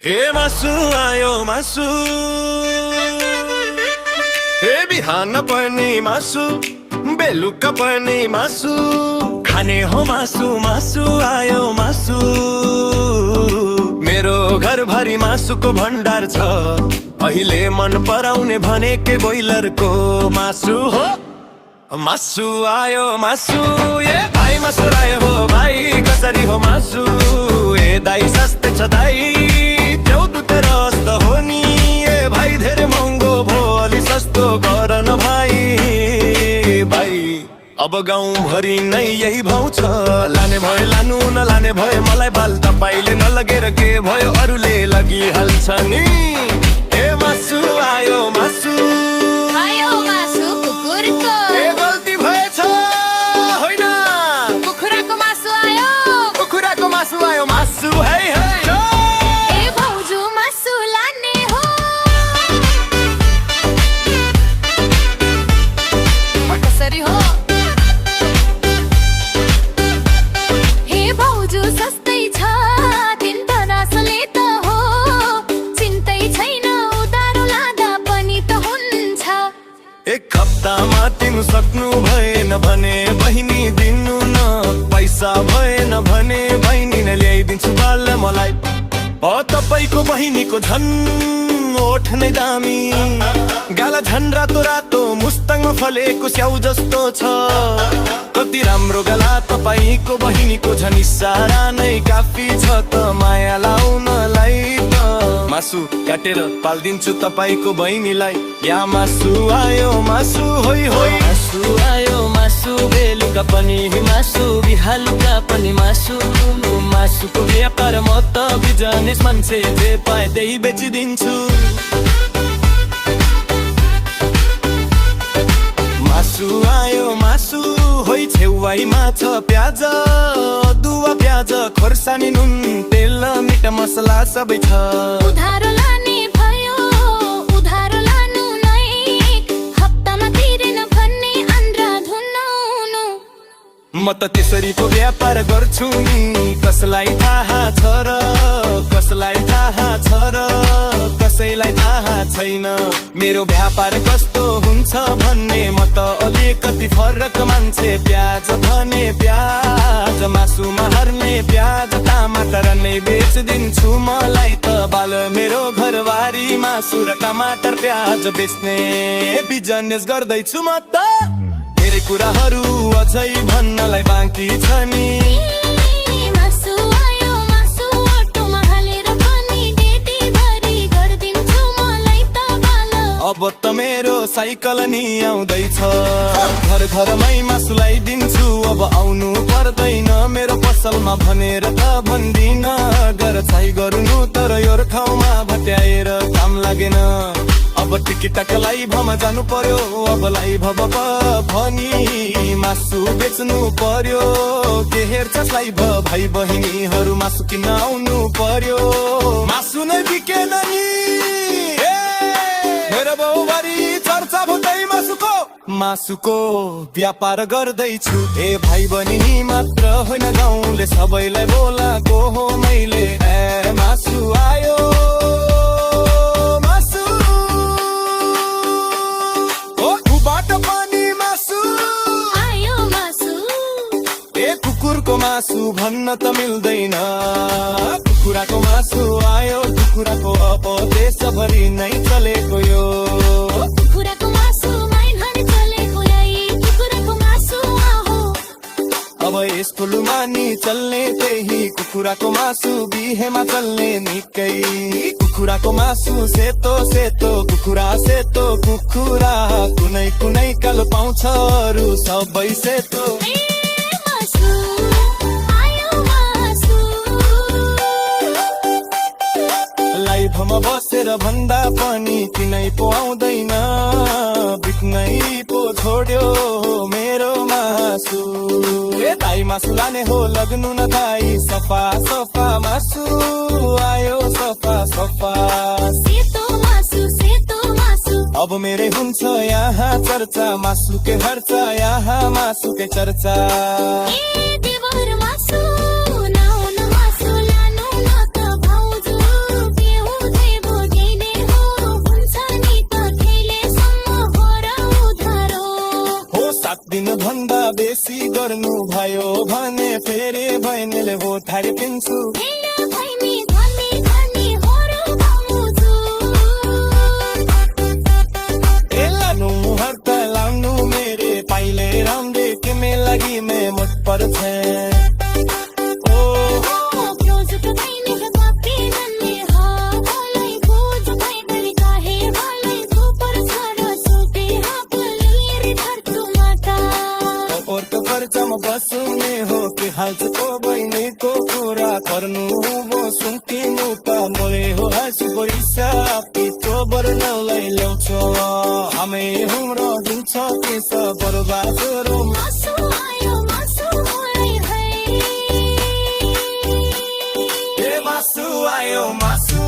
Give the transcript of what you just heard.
हे मासु आयो मासु, हे बिहान पर्ने मासु, बेलुका पर्ने मासु, खाने हो मासु, मासु आयो मासु। मेरो घरभरि मासुको भण्डार छ, अहिले मन पराउने भनेकै बोइलरको मासु हो। मासु आयो मासु, ए भाइ मासु आयो हो भाइ, कसरी हो मासु? ए दाइ सस्तै छ दाइ, च्याउ तेरो अस्त हो नि। ए भाइ धेरै महँगो भो, अलि सस्तो गर न भाइ। भाइ अब गाउँभरि नै यही भाउ छ, लाने भए लानु नलाने भए मलाई बाल। तपाईँले नलगेर के भयो, अरूले लगिहाल्छ नि। ए मासु आयो मासु, आयो मासु कुकुरको, ए गल्ती भएछ होइन, कुखुराको मासु आयो, कुखुराको मासु आयो मासु है है। ए भाउजू मासु लाने हो, कसरी हो? हे भाउजू सस्तै छ, दिन तरासले त हो, चिन्तै छैन उधारो लादा पनि त हुन्छ। एक हप्तामा तिमी सक्नु भएन भने बहिनी दिनु न, पैसा भएन भने बहिनी नै ल्याइदिन्छु बाल मलाई। तपाईँको बहिनीको झन् ओठ नै दामी, गाला झन् रातो रातो, मुस्ताङमा फलेको स्याउ जस्तो छ। कति राम्रो गाला तपाईँको बहिनीको, झन् इसारा नै काफी छ त माया लाउनलाई त। मासु काटेर पाल्दिन्छु तपाईँको बहिनीलाई। या मासु आयो मासु होइ होइ, मासु आयो मासु, बेलुका पनि मासु, बिहालुका पनि मासु। मासुको व्यापार म त बिजनेस मान्छे, जे पाए त्यही बेचिदिन्छु। मासु आयो मासु होइ, छेउवाइमा छ प्याज, अदुवा प्याज, खोर्सानी, नुन, तेल, मिठा मसला सबै छ। उधारो लाने भयो, उधारो लानु नै, हप्तामा तिरेन भन्ने आन्द्राधुन। म त त्यसरीको व्यापार गर्छु नि, कसलाई थाहा छ र, कसलाई थाहा छ र, कसैलाई थाहा छैन मेरो व्यापार कस्तो हुन्छ भन्ने। म त अलिकति फरक मान्छे, प्याज भने प्याज, मासुमा हार्ने प्याज, टमाटर नै बेचिदिन्छु मलाई त बाल। मेरो घरबारी मासु र टमाटर प्याज बेच्ने बिजनेस गर्दैछु म त। धेरै कुराहरू अझै भन्नलाई बाँकी छ नि। मासु आयो मासु, अटोमा हालेर पनि डेटीभरि गरिदिन्छु मलाई त बाल। अब त मेरो साइकल नि आउँदैछ, घर घरमै मासु ल्याइदिन्छु। अब आउनु पर्दैन मेरो पसलमा भनेर त भन्दिन, गर चाहि गर्नु तर यो ठाउँमा भट्याएर काम लागेन। अब टिकटकलाई भमा जानु पर्यो, अब लाई भब भनी मासु बेच्नु पर्यो। के हेर्छस् लाई भाइ बहिनीहरू, मासु किन आउनु पर्यो। मासु नै बिकेन नि, मेरो बाउबारी चर्चा भुतै मासुको। मासुको व्यापार गर्दैछु, ए भाइ बहिनी मात्र होइन गाउँले सबैलाई बोलाको हो मैले। ए मासु आयो मासु, बाट पनि मासु आयो मासु, ए कुकुरको मासु भन्न त मिल्दैन। कुखुराको मासु आयो, कुखुराको अब देशभरि नै चलेको यो। कुखुराको मासु मैनभरि चलेको यही कुखुराको मासु आहो। अब यस्तो लुमानी चल्ने त्यही कुखुराको मासु, बिहेमा चल्ने निकै। कुखुराको मासु सेतो सेतो, कुखुरा सेतो कुखुरा, कुनै कुनै कालो पाउँछ, अरू सबै सेतो। ए मासु आयो मासु, लाइफमा बसेर भन्दा पनि किनै पो आउँदैन, बिक्नै पो छोड्यो मेरो मासु। ए दाइ मासु लाने हो लग्नु न दाइ, सफा सफा मासु आयो सफा सफा। सेतो मासु सेतो मासु, अब मेरै हुन्छ यहाँ चर्चा, मासुकै खर्च यहाँ मासुकै चर्चा। ए देवर मासु, नाउन मासु लानु न त भाउजू, गर्नु भयो भने फेरि बहिनीले भोथारी पिन्छु हेला भैनी धनी धनी होरो भाउजू ए लानु मुहूर्त लाउनु मेरे पाइले राम्रे तिमी लागि मे मुट पर्छ ओ क्लोज तो भैनी भक्ति नन्ने हा भलाई खोज भैदली काहे भलाई सुपर छरो सुते हा पलिर धरतु माता ओर्क परचम बस्ने हो कि हाल्छको बहिनीको कुरा गर्नु वो सुन्तिनु त मोरे हो हाँसु पैसा पितो बर्नलाई ल्याउँछ हामी हाम्रो दिन्छ के छ बर्बाद रो मासु आयो मासु हाय हाय ए मासु आयो मासु